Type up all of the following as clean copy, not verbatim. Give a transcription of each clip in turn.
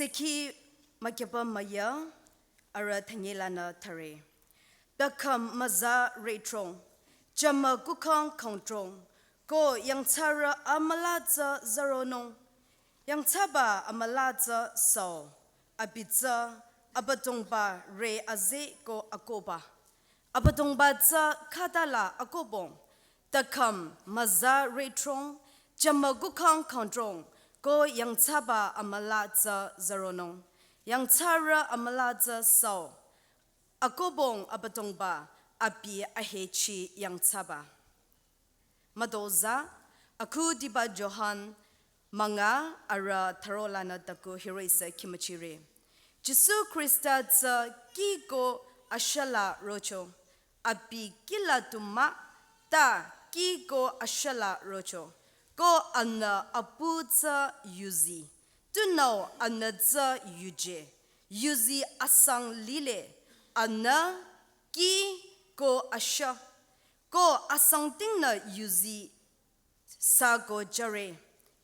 Seki Makeba Maya Ara Tangilana Tare Bekam Maza Retrong Jama Gukang Countrong Go Yang Tara Amalaza Zaronong Yang Taba Amalaza So Abitza Abadongba Re Aze Go Akoba Abadongba Za Kadala Akobong Dakam Maza Retrong Jama Gukang Countrong Go Yang Taba Amalaza Zaronong Yang Tara Amalaza So Akobong Abadongba Abi Ahechi Yang Taba Madoza Aku Diba Johan Manga Ara Tarolana Taku Hiresa Kimachire Jesu Christa Tza Kigo Ashala Rocho Abi Kila Tuma Ta Kigo Ashala Rocho Go Anna Apuza Yuzi Do know Anna Tza Yuje Yuzi Asang Lile Anna Ki Go Asha Go Asang Tingna Yuzi Sago Jare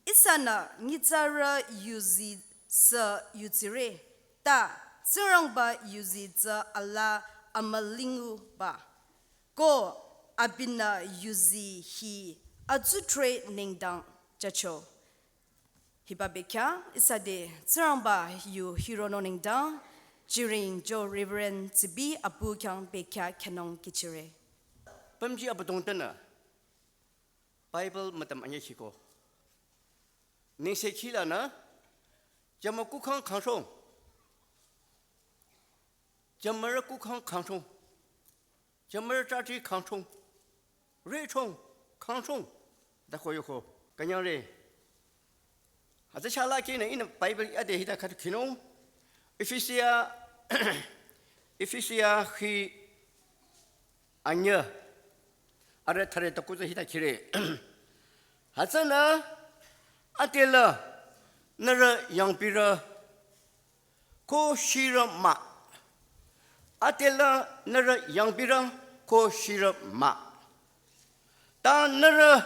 Isana Nitara Yuzi Sa Yuzire Ta Zirangba Yuzi Za Allah Amalingu Ba Go Abina Yuzi Hi Azutre Ningdang Jacho Hibabeka Isade Zirangba Yu Hirono Ningdang Jiring Jo Reverend Zibi Abu Kyang Beka Kanong Kichire Pamji Abadongtana Bible Matam Anyachiko Ningse Kilana Jamakukang Kansong Jamarakukang Kansong Jamarati Kansong Rechong Kansong Dakoyoko Kanyare Azashala Kina in the Bible Adehita Katukino Ephesia Hi Anya Are Taretakuza Hita Kire Hazana Atela Nara Yang Pira Ko Shira Ma Atela Nara Yang Pira Ko Shira Ma Ta Nara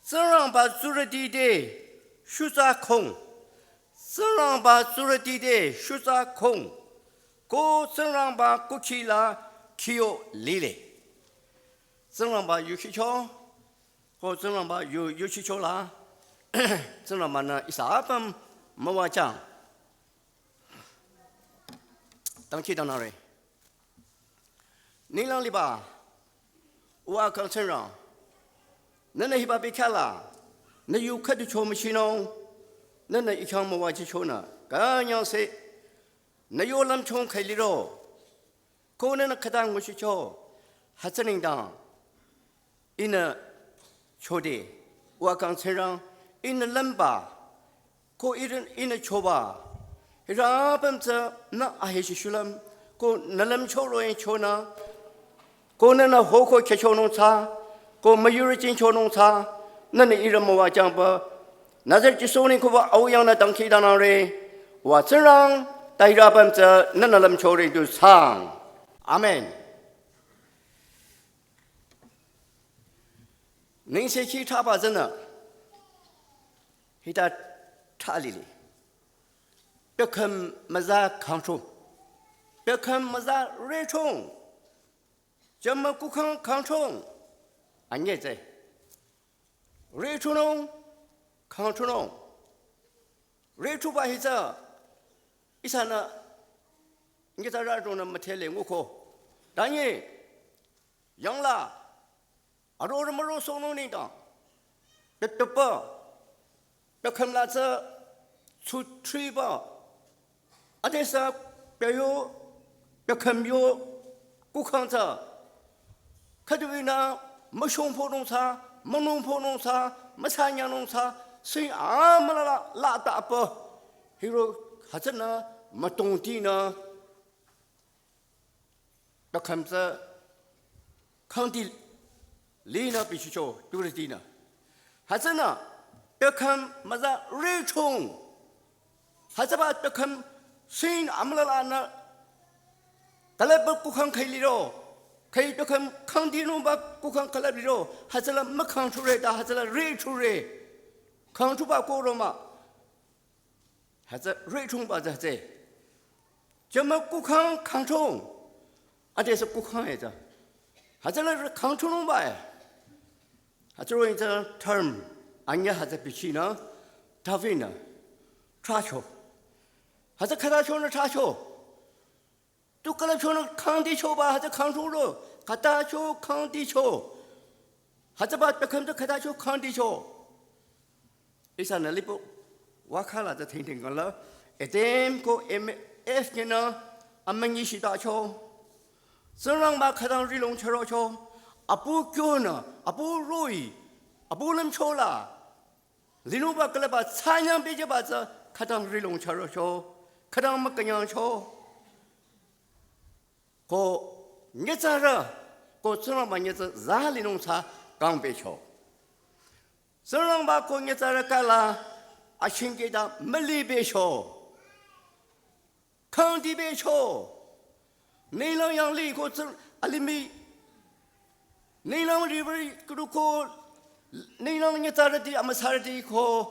Saramba Surati De Shusa Kong Saramba Surati De Shusa Kong Ko Saramba Kuchila Kyo Lile Saramba Yushicho Ko Saramba Yushichola Sarambana Isapam Mawachang Tanki Danare Nilang Liba Uakang Sarang Nana Hiba Bikala Na you cut the chomachino Nana Ikam Mawachichona Ganyan say Nayolam Chong Kailiro Konan Kadang Mushicho Hatsaning down in a chode Wakang Serang in a lamba Ko in a choba Hirabamsa na Ahishulam Ko Nalam Choro and Chona Ko Nana Hoko Chachonota Ko Mayurichin Chonota Nana Iramowa Jamba Nazar Chisoni Kova Auyana Danki Danare Watserang Dairabamsa Nanalam Chori to Sang Amen Ningse Ki Tabazana Hita Talili Become Maza Kancho Become Maza Rechong Jamakukan Kanchong Anyete Rechonong Kanchonong Rechuba Hisa Isana Ngitarajona Matele Muko Danye Yangla Aurora Maro Sononita Petapa Become Laza Sutriba Adesa Peyo Become yo Kukanza Kaduvina Mashon Pononsa Manon Pononsa Masanya Nonsa Sing Amala Lata Apa Hero Hazana Matontina Become the County Lina Bisho Duradina Hazana Become Maza Rechong Hazabat become Saint Amalana Talaba Kukan Kailiro Kay become Candino Bakukan Calabiro Hazala Makanture Hazala Reture Kantuba Koroma 还是瑞冲吧这，怎么顾康康冲，这是顾康来着，还是那是康冲龙吧？还是为这 term， 也还是必须呢，他为呢，查球，还是看他球呢查球，都跟他球呢康地球吧，还是康冲了，看他球康地球，还是把别看着看他球康地球。一下那里不，我看了这听听看了，一点个 MF 呢，们一起打球，虽然把看到日龙球了球，不叫呢，不容易，不能球了，日龙把个了把参阳别就把这看到日龙球了球，看到么个样球，你咋着？虽然把你这哪里弄啥刚别球。虽然把工业在这干了，请给他没里别球，康地别球，你那样里个这里面，你那里边如果你那你在这地，们在这地个，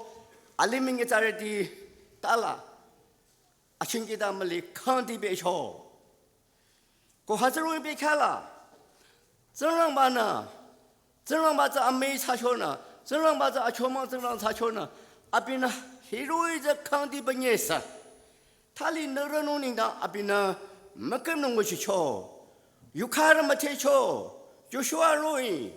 里面你在这地打了，请给他没里康地别球，还是容易别看了，虽然把呢，虽然把这没差球呢。这让把这球嘛，这让他球呢，边呢，很容易在康地不认识，他里那人弄领导，边呢，没跟弄过去球，有看人没踢球，就说容易，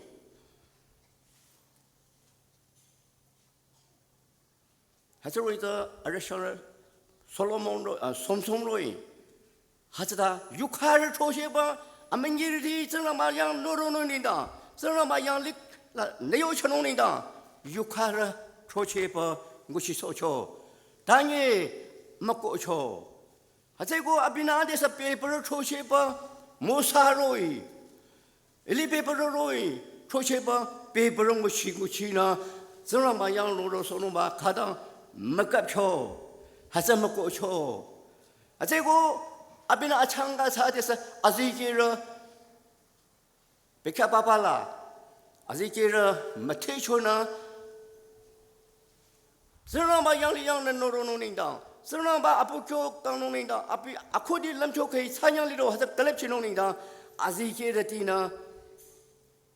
还是为这想着所罗门容松容易，还是他有看人出去吧，们你的这让把样那人弄领导，这让把样里。你有钱弄领导，有看着出去吧，我去收球，但你没过球，这个边那的是别不是出去吧，没啥容易，里边不是容易，出去吧，别不是我去呢，这样把羊肉收弄吧，看到没个球，还是没过球，这个边那强个啥的是这些人，别看爸爸了。这些人没踢球呢，虽然把养里养人弄领导，虽然把不球刚弄领导，可的篮球可以参养里头还是格勒去弄领导，这些人的呢，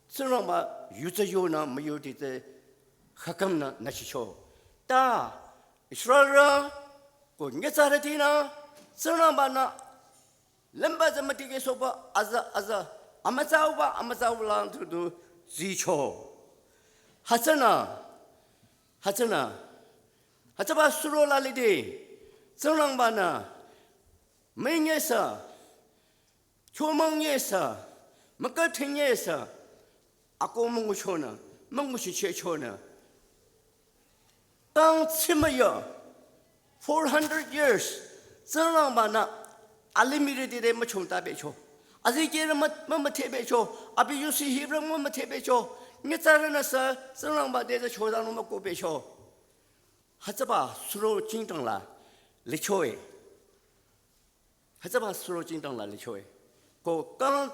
虽然把有这有呢，没有的这还根呢那些球，但说人，你在的地呢，虽然把呢，人把这么的给说吧，没走吧，没走了都。追求，还真呢，还这把输入哪里的，这样吧呢，没也是，出门也是，没个听也是，哥们我说呢，我去切球呢，当起码有400 years， 这样吧呢，里面的没穷大别球。这些人没特别球，比有些人没特别球，你在那是这样把在这球上没过别球，还是把输入竞争了，来球诶，还是把输入竞争了来球诶，刚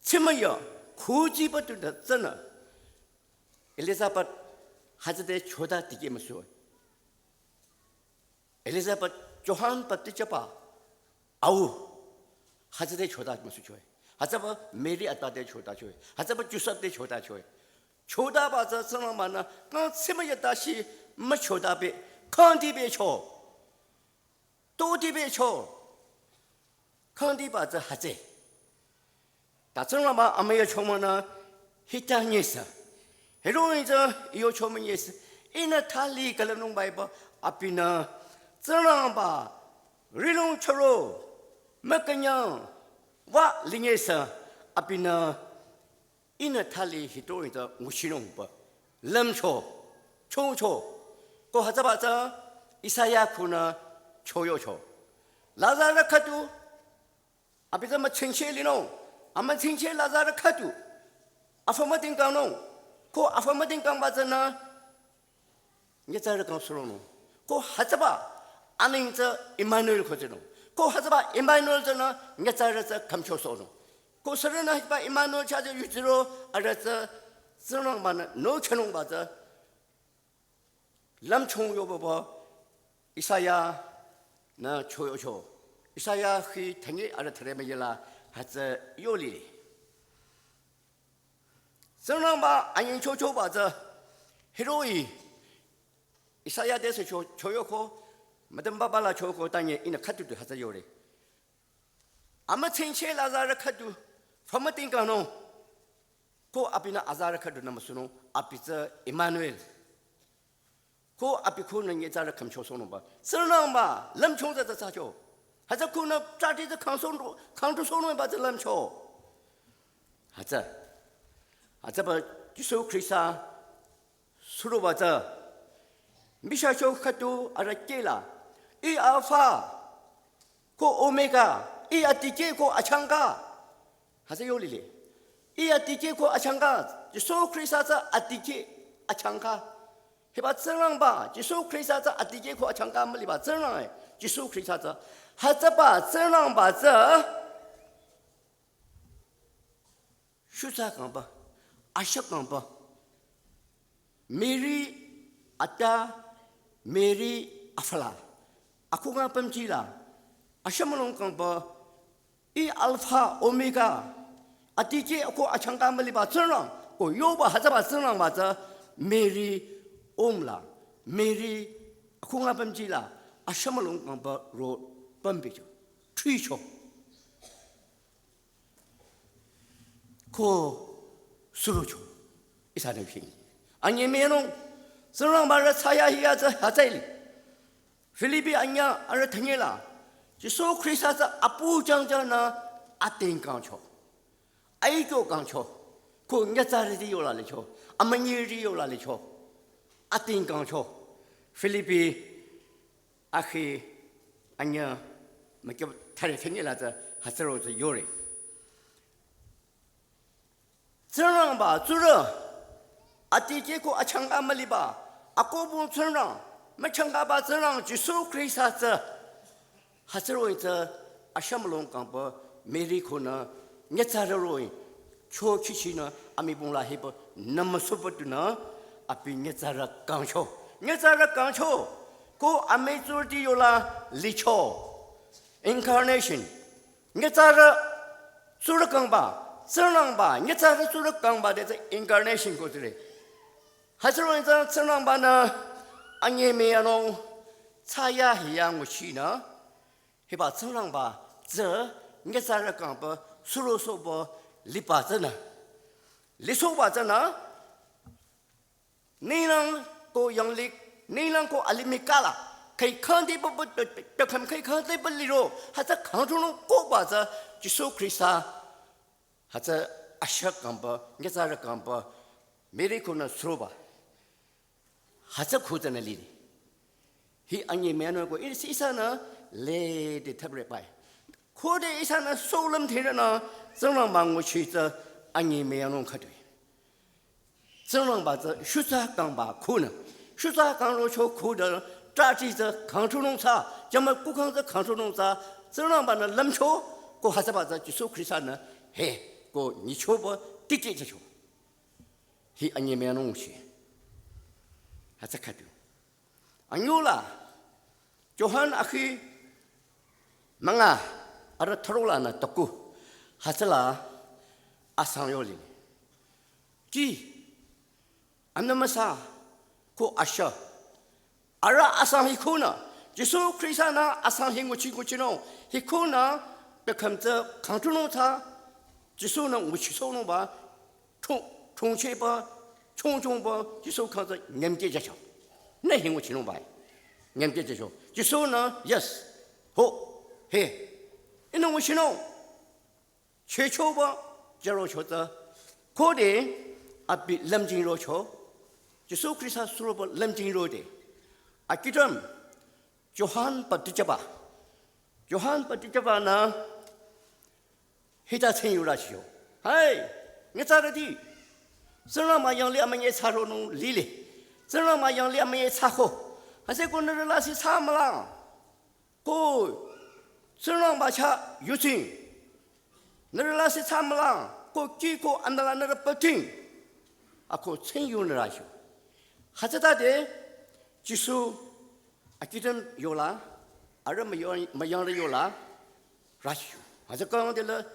起码有科技不对的真的，伊丽莎白还是在球的第一么说，伊丽莎白约翰不对这把，还是在球打么球，还是把美丽打在球打球，还是把90在球打球，球打把这什么呢？刚什么也打起没球打别，康地别球，多地别球，康地把这还在，但什么嘛没有球么呢？一单也是，很容易这有球么也是，因为他离个了弄白吧，边呢，这样吧，日龙球肉。没个样，我另外是边呢，因为他里很多人的无锡人不，冷球、冲球，还是把这以赛亚库呢球有球，拉扎的看度，边这么亲切里弄，们亲切拉扎的看度，分没定讲弄，分没定讲把这呢，你在这讲说弄，还是把们这伊曼努尔可这弄。还是把伊曼努尔这呢，你在这看球说了，是人呢把伊曼努尔下这预知了，这能把呢，弄全弄把这，篮球有不？以赛亚那求有求，以赛亚去听的阿拉特别没啦，还是有理。真让把安人求求把这，很容易。以赛亚的是求有求，没得爸爸啦求求，但也因为看到的还是有的。阿们亲戚拉扎的看到，他们听讲喏，ko api na azara kadu nama suno api za Emmanuel ko api ko na nye zara kam chosono ba senang ba lam chong za za cho haza ko na zati za kang tu sono ba za lam cho haza ba Yesu Krista suru ba za misha cho kadu ara kela I alpha ko omega I atike ko achanga haza yo lili I atike ko achanga, Yesus Kristus atike achanga. Heba zerang ba, Yesus Kristus atike ko achanga mali ba zerang Yesus Kristus. Haza ba zerang ba ze, shusa kang ba, asyak kang ba. Mary ata, Mary afla. Aku nga pemcila, asyamalong kang ba, I alpha omega. atike ko achanga mali ba zerang ko yoba haza ba zerang ba za Mary omla Mary ko nga pamjila ashamalong kang ba ro pambijo twicho ko surucho isane phi anye menong zerang ba ra saya hiya za hazaili Philippi anya ara thangela Jesu Christ za apu jangjang na ating kang cho ai go gang cho ko nya za ri yo la le cho amani ri yo la le cho ating gang cho Philippi akhi anya ma ke thare theng la za hasro zo yo re zerang ba zura ati je ko achanga mali ba ako bu zerang ma changa ba zerang Jesu Christ za hasro zo ashamlong kang ba Mary ko na nyatsaroin cho kichina amibongla hebo namasopotuna api nyatsara kangcho ko amezurdi yola licho incarnation nyatsara surakangba serangba nyatsara surakangba de incarnation ko dire hasroin za serangba na anyemeyano tsaya hiyang china heba serangba ze nyatsara kangba 수로소보 리파잖아 리소바잖아 니랑 고 영릭 니랑 고 알리미카라 kai khandi ba ba kham kai khandi ba liro haza khangchunu ko ba za Jesu Krista haza ashak kamba ngezara kamba mere kona sroba haza khudana li hi anye meno ko isana le de tabre pai 코데 이사는 소름 되려나 정랑 망고 취자 아니 매야弄카드 정랑 바자 슈사강바 코는 슈사강로 초 코的자지자 강초농사 정말 국강자 강초농사 정랑 바는 람초 고 하사바자 주소 크리스타는 해고 니초버 띠게죠 히 아니 매야弄시 하자 카드 아니올라 조한 아키 망아 ara throla na taku hasala asanyoli ki anamasa ko asha ara asang hikuna Jesu Krista na asang hingu chino hikuna bekamza kangtuno ta Jesu na uchisono ba chongche ba chongchong ba Jesu kaza nyamje jacho na hingu chino ba nyamje jacho Jesu na yes ho he 이는 무엇이노? 최초바 제로초다 고대 앞이 람징로초 예수 그리스도 수로바 람징로데 아기점 요한 바티자바나 히다생유라시오 하이 네자르디 설라마 양리 아마예 사로노 리리 설라마 양리 아마예 사호 하세고르라시 사마라 고 serang baca yusin, nerelasi samlang, ko kiko andalan nerpeting, aku cengyun nerasio. Hajat ade, Jesu 阿基真有啦，阿人没养的有啦，拉修，还是讲的了，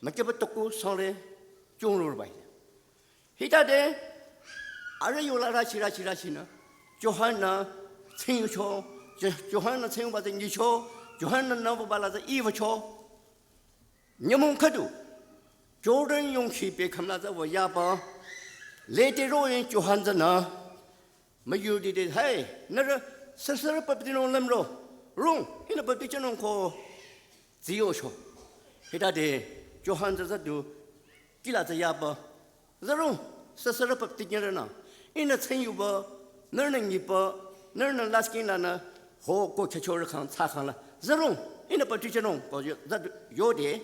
没给不读过上来中路呗。现在的阿人有啦，拉起呢，就喊那陈友桥，就喊那陈友把这你桥，就喊那那不把那这衣服桥，你们看到，就人用起别看那这我哑巴，来的肉人就喊着呢，没有的嘿，那个。Sesara papitino lamro, rung, hina papitino ko ziosho. Hita de Johan Zadu, Gila Yaba, Zarung, Sesara papitino, in a Tsenyuba, learning Yipa, learning Laskinana, Ho go Chachorikan, Sakala, Zarung, in a papitino, that Yode,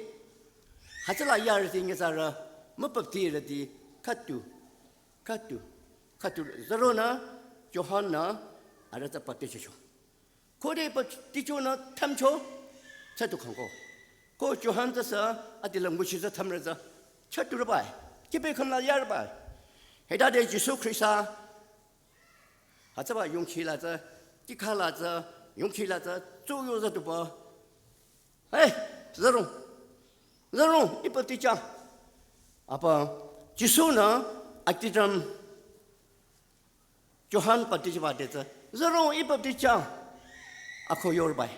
Hatala Yarating is our Mupati, the Katu, Zarona, Johanna. Ada tak pati cucu. Kau dia pati cucu na tham cucu, satu kangko. Kau Johan tu sah, adalah musuh tu tham rasa, satu lepas. Kita kena yar lepas. Heda dia Yesus Kristus. Hata bah yung kila tu, dikala tu, yung kila tu, joyo tu bah. Zarung, ipati cang. Apa? Yesus na, aktiram Johan pati cepat dia. Zarong ibab di cang, aku yorbai.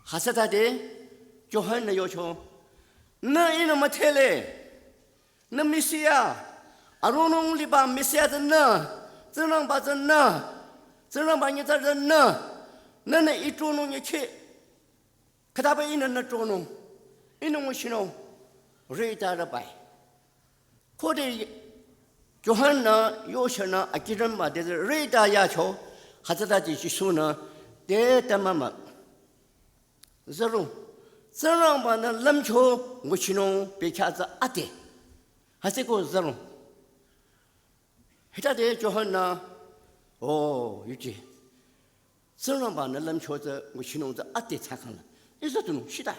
Hasa tadi, Johan na yocho, na ina matele, na misia, arunong liba misia na, zerang bazan na, zerang banyak zerang na itu nong ye kenapa ina na tronong, ina musino, rita rabai. Kode Johanna Yoshana akiran ma de reda yacho hatata ji suna de tamama zarung zarang ba na lamcho nguchino bechaza ate haseko zarung hita de Johanna yuji zarang ba na lamcho za nguchino za ate chakana isatunu shida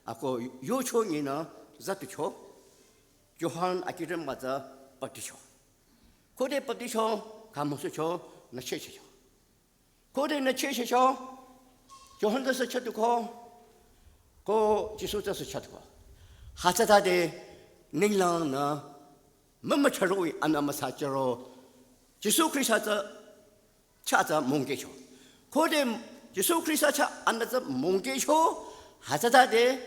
ako yocho ina zatucho Johan akiran ma za paticho Kode paticho, kamusucho, na checho. Kode na checho, Johan das chatuko, ko Jesus das chatuko. Hasata de ninglang na mamacharoi anamasacharo. Jesus Christa chata mongecho. Kode Jesus Christa cha anasa mongecho, hasata de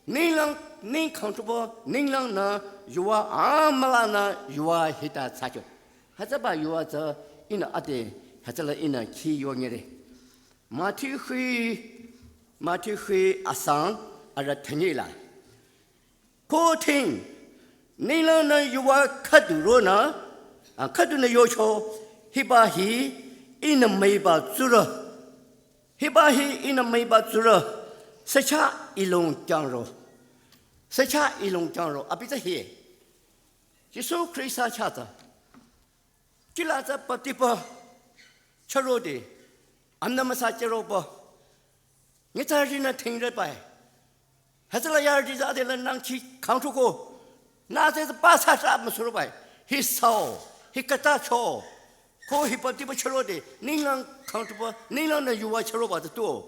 ning comfortable, ninglang na yuwa amalana yuwa hita sacho. Hazaba yuwa za ina ade hazala ina ki yongere. Mati hui asang ara tanyela. Ko ting nila na yuwa kaduro na kaduna yocho hibahi ina maiba zura. Hibahi ina maiba zura. Sacha ilong jangro. Abita hi. Yesus Kristus chata. Kilasa patipa charode. Annamasa charoba. Nitarina tingre bai. Hasala yardi zadela nangchi countuko. Nasa the basasa masurubai. He saw. He katacho. Ko he patipa charode. Nilang countuba. Nilang na yuwa charoba the door.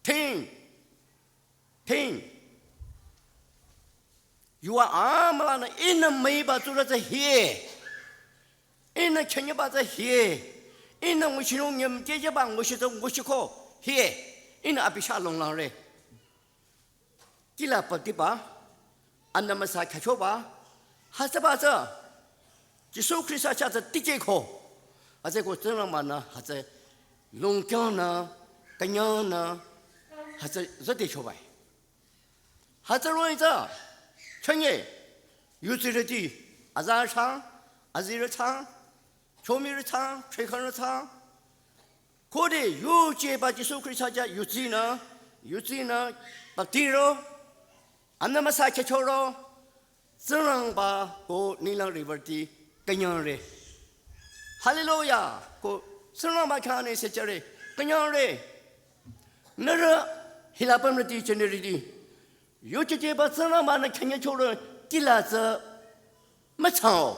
Ting. You are amalana in a mayba to the here. In a Kenyabata here. In a Wishunum Jabang, which is a Wishiko here. In Abishalong Lare. Kila Patipa, Andamasa Kachoba, Hasabaza. Jesu Christ has a Tijeko. As I go to Ramana, has a Longkana, Kanyana, has a Zatishobai. Has a Roiza. 청예 유지르지 아자르창 아지르창 조미르창 최선르창 고대 유제바지 소크리사자 유지나 박티로 안나마사케초로 쓰랑바 고 닐랑 리버티 그냥레 할렐루야 고 쓰랑바 칸에 세자레 그냥레 너라 힐라밤르티 제네리디 요지제 바스나 마나 캔여초로 딜라서 마차오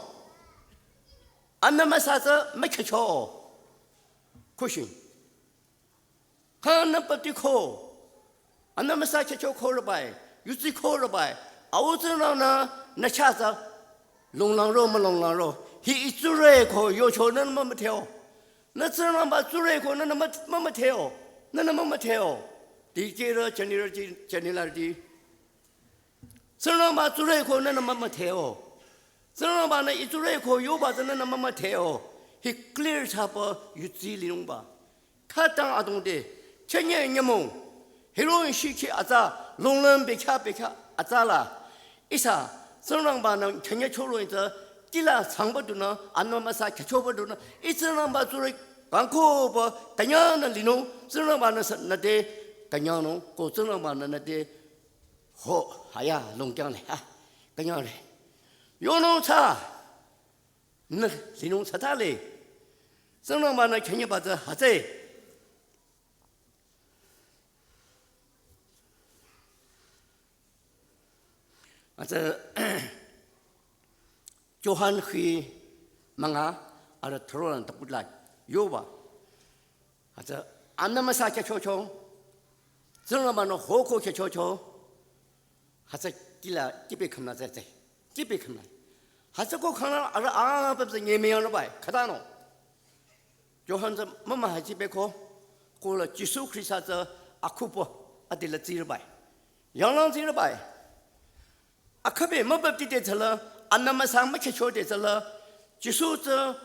안나마사서 마케초 쿠신 하나 빠티코 안나마 사케초 코르바이 유지 코르바이 아우즈나나 나차자 롱랑로 말롱랑로 히 이주레코 요초는 뭐못해요 나처럼 봐 주레코 나는 뭐못해요 나는 뭐못해요 디게르 제니랄디 저런 봐 주레코 나는 뭐못해요 저런 봐는 이주레코 요바드는 뭐못해요 히 클리어 잡아 유지 리롱바 카땅 아동데 천년 녀몽 헤로인 시키 아자 롱런 베캬 아자라 이사 선랑바는 천년 초로에서 딜라 상버도나 안노마사 개초버도나 이선랑 바주리 강코버 당연한 리노 선랑바는 나데 당연노 고 선랑바는 나데 호 하야 롱경래 하 당연래 요노차 너 리노 사탈레 선랑바는 천년 바자 하세 아저 조한 휘 망아 아르 트로란 덕불라 요바 아저 안나마사 개초초 저러마는 호코 개초초 하서 길라 집에 컴나자제 집에 컴나 하서 꼭 하나 아르 아버지 예매하는 바이 가다노 조한 저 뭐마 집에고 고라 지수 크리스자 아쿠포 아딜라 지르바이 영랑 지르바이 아카베 뭐법디데 절라 안나마상 마케초데 절라 지수저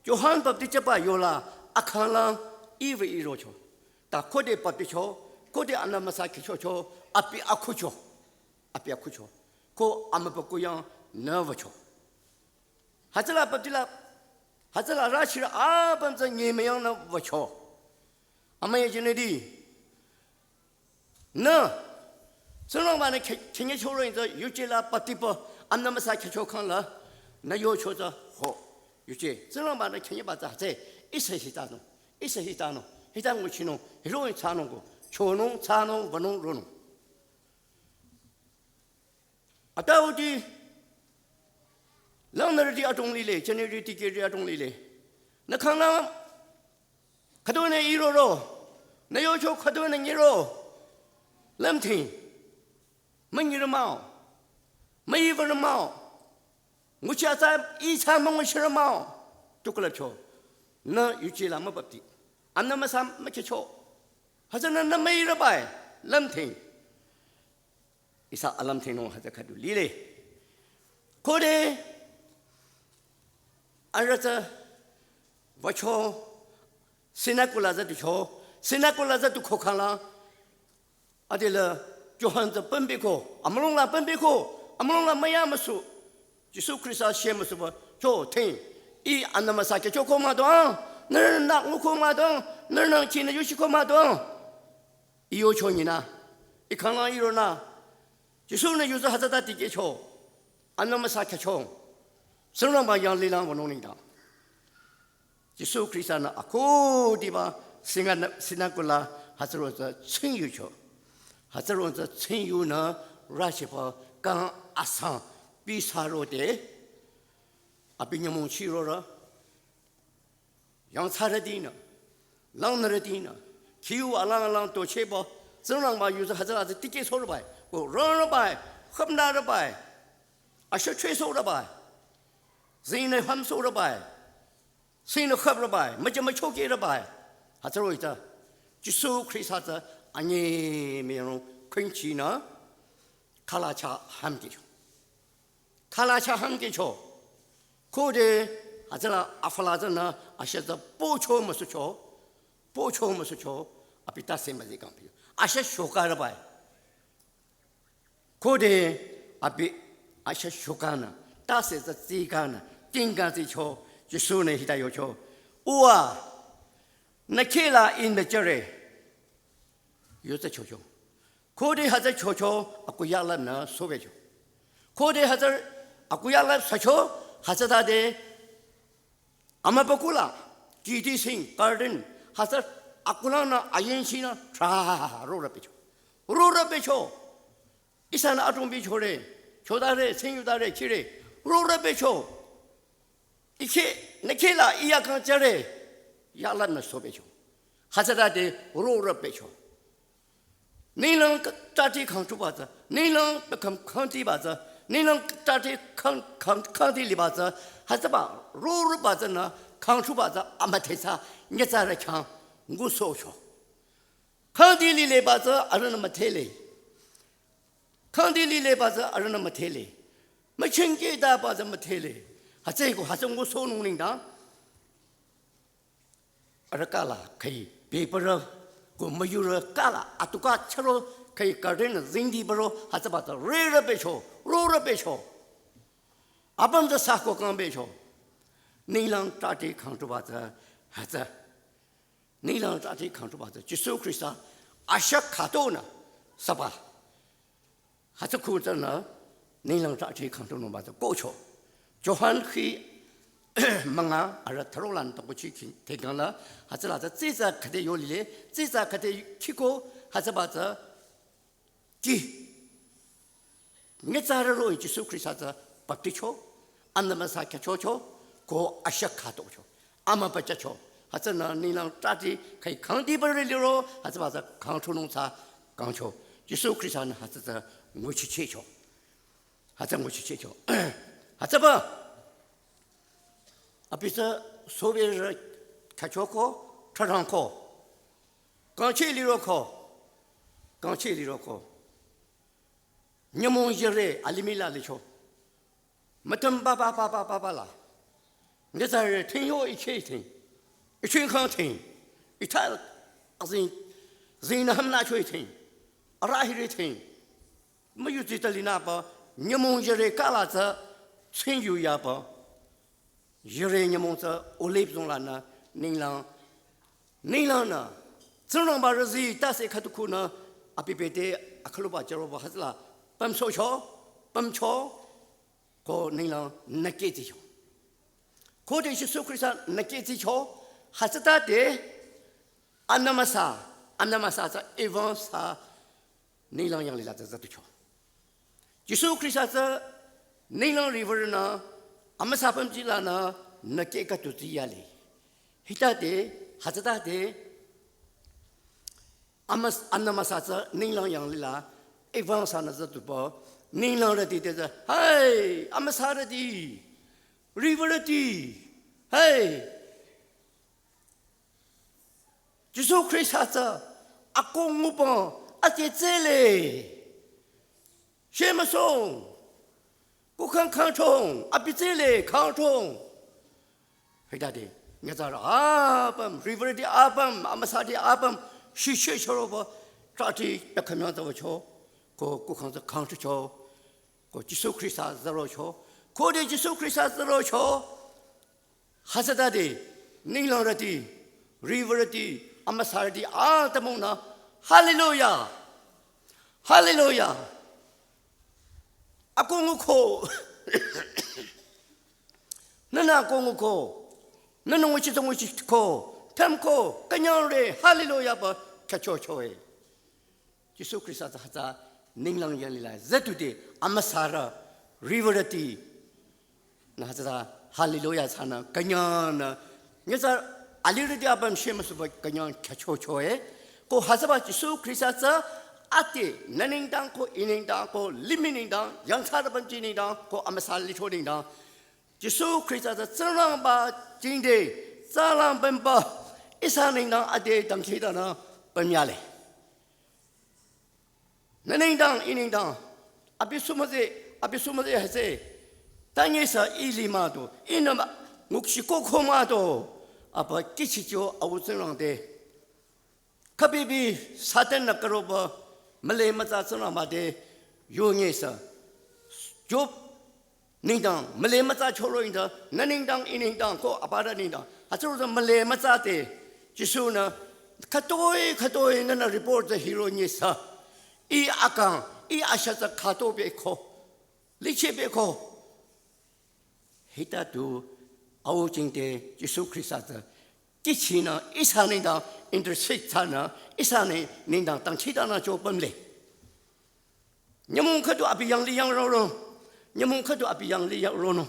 요한 법디제 바 요라 아칸랑 이브 이로초 다 코데 법디초 코데 안나마사 케초초 아피 아쿠초 고 아마법고양 너버초 하절라 법디라 하절라 라시라 아반자 예매양 너버초 아마예 지네디 너 선랑만의 청년 초로에서 유지라 빠티버 안나마사 개초칸라 나 요초자 호 유지 선랑만의 청년 바자제 이세시다노 해당 우치노 이로이 차노고 초농 차농 원농 로농 아따우디 랑너디 아동리레 제네리 티게리 아동리레 나 칸라 카도네 이로로 나 요초 카도네 이로 람팅没你的猫，没一个人猫，我家在一餐梦吃的猫，就过来瞧，那有几那么不的，俺那么三没去瞧，还是那没人摆，冷听，一啥冷听侬还在看到里嘞，可的，俺这这，我瞧，现在过来这就瞧，现在过来这就可看了，啊对了。조한 저 뻔비고 아무롱라 뻔비고 아무롱라 마야마수 지수 크리스타 시에무스버 조팅 이 안나마사케 조코마도 너는 낙무코마도 너는 지네 유시코마도 이오촌이나 이 강아 이로나 지수는 유저 하자다 디게초 안나마사케 총 선랑바 양리랑 원농이다 지수 크리스타는 아코디바 시나콜라 하스로서 청유초 하자로서 천유나 라시바 강 아상 비사로데 아비냐몽 치로라 양사르디나 랑너르디나 기우 알랑알랑 또 체버 정랑바 유서 하자라서 띠게 소르바이 고 런르바이 흡나르바이 아셔 최소르바이 진의 함소르바이 진의 흡르바이 뭐좀 초기르바이 하자로이다 지수 크리스타 아니면 괜찮나 칼라차 함께죠. 칼라차 함께죠. 그데 아저라 아플라잖아 아셔서 보초무서죠. 아피타 셈바지 감피. 아셔 쇼카라 바이. 그데 아피 아셔 쇼카나 따세서 지가나 띵가지죠. 예수네 히다요죠. 우와 나케라 인더저레 요새 초조, 고대 하자 초조, 아쿠야라나 소배죠. 고대 하자 아쿠야라 사초 하자다데 아마바쿠라 기디싱 가든 하자 아쿠라나 아yen시나 tra 로라베죠. 이사나 아동비초래 조다래 생유다래 키래 로라베죠. 이케 네케라 이야칸자래 야라나 소배죠. 还是他的肉肉白球。你能扎地扛住把子，你能扛地把子，你能扎地扛地里把子，还是把肉肉把子呢扛住把子，阿妈太啥，你再来扛，我说说，扛地里来把子，阿人那么太累，扛地里来把子，阿人那么太累，没全给大把子没太累，还这个还是我说农领导，阿这干了可以，别不热。我没有人干了，啊，都干吃了可以搞定了，人地不着，还是把这热白球，肉白球，阿不是啥个刚白球，你让大地扛住把这，还是你让大地扛住把这，就是可以啥，阿些卡到呢，是吧？还是可着呢，你让大地扛住弄把这过去，就还可以。忙啊，而且头罗兰都不去听讲了，还是拿着这只课的有理嘞，这只课的去过，还是把这记，你咋了咯？就是可以啥子不对错，俺那么啥个错错，过阿些卡多错，俺们不接错，还是呢，你让大地可以扛地不是了咯，还是把这扛出弄啥扛错，就是可以啥呢？还是这我去切错，还是我去切错，还是不？啊，比如说，所谓是开车课、车上课、刚去理论课、刚去理论课，你们一人阿里米拉里去，没等爸啦，你在这听我一起听，一群看听，一他人他们拿去听，阿拉去听，没有在这里那吧，你们一人干啥子，成就也吧。一人你们这我来不中了呢，你让呢，正常把日子大些看都可能，啊别的啊可能把这罗把还是啦，奔小桥，个你让那给这桥，可能是社会上那给这桥，还是他的，安那么啥子一万啥，你让养里来这都桥，就社会上这你让里边呢。阿们啥分子啦呢？那这个都是压力。他的还是他的，阿们安那么啥子？你让养里啦，一方啥那是都不，你让了的是，哎，阿们啥的的，里边的的，哎，就说可以啥子？阿公我帮阿姐这嘞，什么送？我看康冲，阿比这里康冲，回答的，你咋了？阿本，river 的阿本，阿玛萨的阿本，是学校了不？咋的？别看样子我瞧，我看着康着瞧，我接受克里斯子了瞧，可得接受克里斯子了瞧，还是他的，尼朗的的，river 的，阿玛萨的阿的梦呢？哈利路亚，哈利路亚。阿公我考，那阿公我考，那我去考，他们考，跟样嘞，哈利路亚不，开悄悄诶，就说克里斯子哈子，宁浪眼里来，这都的，阿玛萨拉，river 的，那哈子哈利路亚才能跟样呢，你说阿里的阿本什么时候跟样开悄悄诶，个哈子吧，就说克里斯子。阿爹，那领导个一领导个里面领导，洋差的本地领导个阿们沙里头领导，就说可以在这正浪把经济，正浪本把一三领导阿爹当起的呢，本下来。那领导一领导，阿比什么子还是，当然是一里嘛多，一那么我是高考嘛多，阿不几起就阿我正浪的，可别比沙登那个罗不。没来没咋子了嘛的，有眼色，就领导没来没咋敲了领导，那领导一领导个阿爸的领导，啊就是没来没咋的，就说呢，可多那 report 的 hero 眼色，一阿刚一阿下子卡多别考，力气别考，黑大都熬进的就说可以啥子，机器呢一上领导。interset 呢，一上呢，领导当其他呢就本来，你们可都阿比养里养肉咯，你们可都阿比养里养肉咯，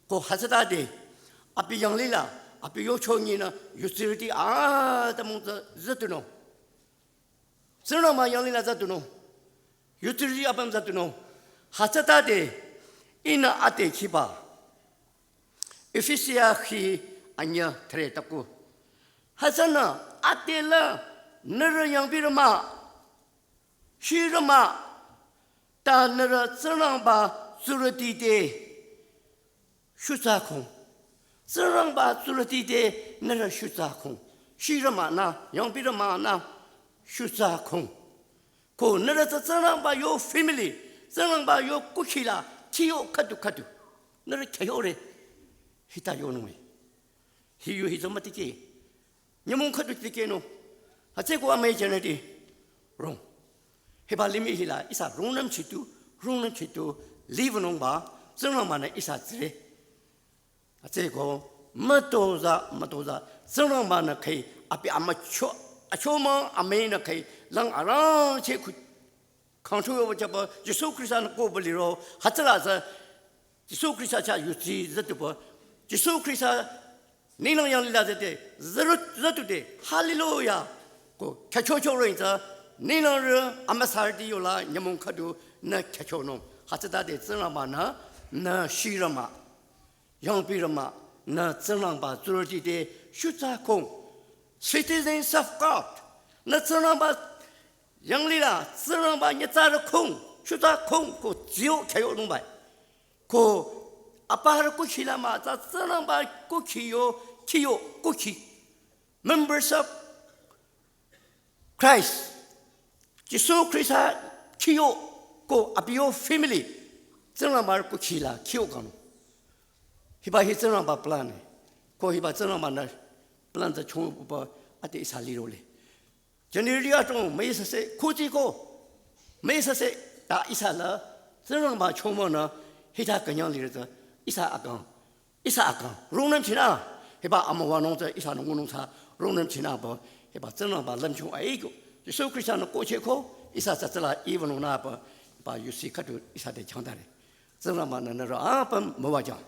个还是他的，阿比养里啦，比有钱人呢，有时的啊，他们这热度呢，真让嘛养里那热度呢，有时的阿帮热度呢，哈这大的，伊那阿的去吧。Efisia khi anya thre taku hasana atela nara yang birama shirama ta nara zrang ba surati de shusakhong zrang ba surati de nara shusakhong shirama na yang birama na shusakhong ko nara zrang ba yo family zrang ba yo kuchila tiyo kadu nara khayore hita yono hiyo hizomatike nyamon khadu tike no hache ko amai janati rong heba limi hila isa rongnam chitu live nong ba zrang ma na isa zre hache ko matoza zrang ma na kai api amacho achoma amai na kai lang arang che khu khangchu yo cha ba jesu christian ko boliro hatla za jesu christian cha yuti zatu ba Yesus Kristus nilang yang lila zete zatu de hallelujah ko kacho ro inza nilang re amasar di yola nyamon khadu na kacho no hatada de zrama na shirama yang birama na zrama zurji de shuta kong citizens of God na zrama yang lila zrama nyata kong shuta kong ko jiu kayo no bai ko 아빠를 꾸키라마 자스랑바 꾸키요 꾸키 members of Christ 예수 그리스도 키요 고 아비요 family 저랑바 꾸키라 키요 가노 히바 히저랑바 플랜 고 히바 저랑바나 플랜자 총바 아데 살리로레 제네리아 좀 메이서세 고지고 메이서세 다 이살라 저랑바 총모나 히다 그냥 리르자 isa akan rongnam china heba amawano za isa nongong sa rongnam china ba heba zena ba lamchu ai go so christian ko che ko isa sa tsala even na ba yusi khatu isa de changda re zena ma na ra pa mo wa jang